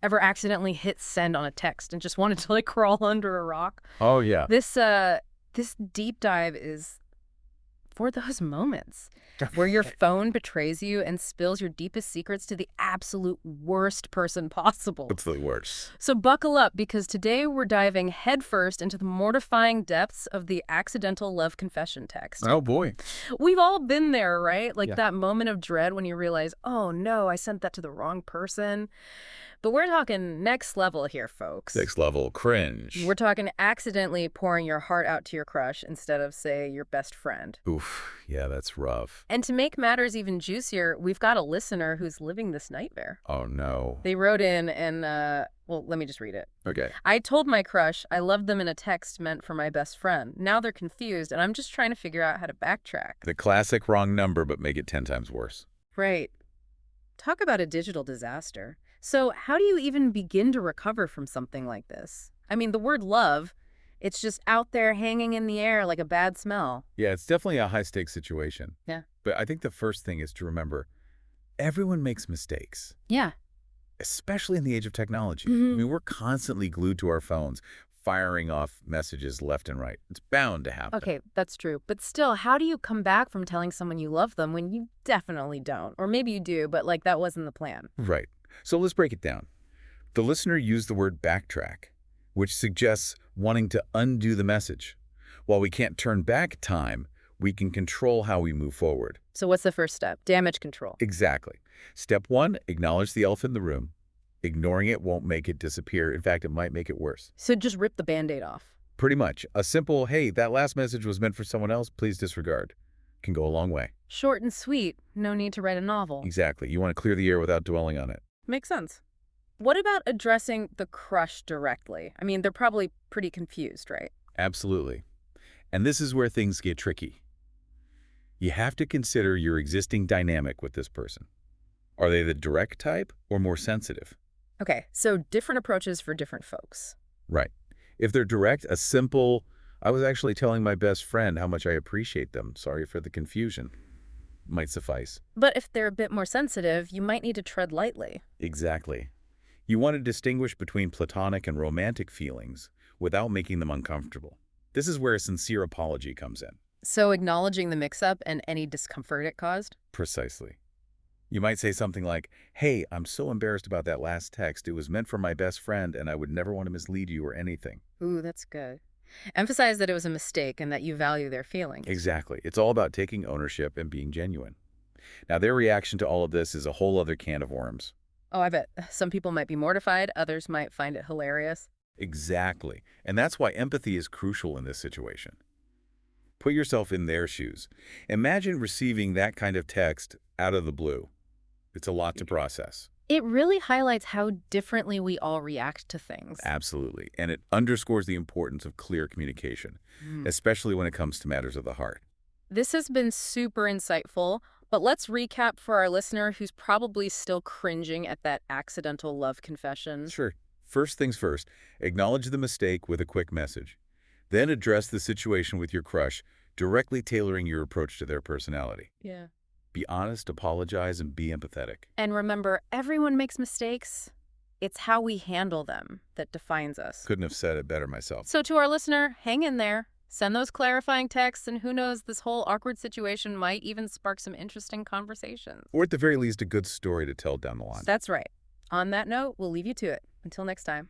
Ever accidentally hit send on a text and just wanted to like crawl under a rock? Oh, yeah. This deep dive is for those moments where your phone betrays you and spills your deepest secrets to the absolute worst person possible. Absolutely worse. So buckle up, because today we're diving headfirst into the mortifying depths of the accidental love confession text. Oh, boy. We've all been there, right? Like Yeah. that moment of dread when you realize, oh no, I sent that to the wrong person. But we're talking next level here, folks. Next level cringe. We're talking accidentally pouring your heart out to your crush instead of, say, your best friend. Oof. Yeah, that's rough. And to make matters even juicier, we've got a listener who's living this nightmare. Oh, no. They wrote in and, well, let me just read it. Okay. I told my crush I loved them in a text meant for my best friend. Now they're confused, and I'm just trying to figure out how to backtrack. The classic wrong number, but make it 10 times worse. Right. Talk about a digital disaster. So how do you even begin to recover from something like this? I mean, the word love, it's just out there hanging in the air like a bad smell. Yeah, it's definitely a high-stakes situation. Yeah. But I think the first thing is to remember everyone makes mistakes, Yeah. especially in the age of technology. Mhm. I mean, we're constantly glued to our phones, firing off messages left and right. It's bound to happen. Okay, that's true. But still, how do you come back from telling someone you love them when you definitely don't? Or maybe you do, but like that wasn't the plan. Right. So let's break it down. The listener used the word backtrack, which suggests wanting to undo the message. While we can't turn back time, we can control how we move forward. So what's the first step? Damage control. Exactly. Step 1, acknowledge the elephant in the room. Ignoring it won't make it disappear. In fact, it might make it worse. So just rip the Band-Aid off. Pretty much. A simple, hey, that last message was meant for someone else, please disregard, can go a long way. Short and sweet. No need to write a novel. Exactly. You want to clear the air without dwelling on it. Makes sense. What about addressing the crush directly? I mean, they're probably pretty confused, right? Absolutely. And this is where things get tricky. You have to consider your existing dynamic with this person. Are they the direct type or more sensitive? Okay, so different approaches for different folks. Right. If they're direct, a simple, I was actually telling my best friend how much I appreciate them, sorry for the confusion, might suffice. But if they're a bit more sensitive, you might need to tread lightly. Exactly. You want to distinguish between platonic and romantic feelings without making them uncomfortable. This is where a sincere apology comes in. So acknowledging the mix-up and any discomfort it caused? Precisely. You might say something like, hey, I'm so embarrassed about that last text. It was meant for my best friend, and I would never want to mislead you or anything. Ooh, that's good. Emphasize that it was a mistake and that you value their feelings. Exactly. It's all about taking ownership and being genuine. Now, their reaction to all of this is a whole other can of worms. Oh, I bet. Some people might be mortified, others might find it hilarious. Exactly. And that's why empathy is crucial in this situation. Put yourself in their shoes. Imagine receiving that kind of text out of the blue. It's a lot to process. It really highlights how differently we all react to things. Absolutely. And it underscores the importance of clear communication, especially when it comes to matters of the heart. This has been super insightful, but let's recap for our listener who's probably still cringing at that accidental love confession. Sure. First things first, acknowledge the mistake with a quick message. Then address the situation with your crush, directly tailoring your approach to their personality. Yeah. Be honest, apologize, and be empathetic. And remember, everyone makes mistakes. It's how we handle them that defines us. Couldn't have said it better myself. So to our listener, hang in there. Send those clarifying texts, and who knows, this whole awkward situation might even spark some interesting conversations. Or at the very least, a good story to tell down the line. That's right. On that note, we'll leave you to it. Until next time.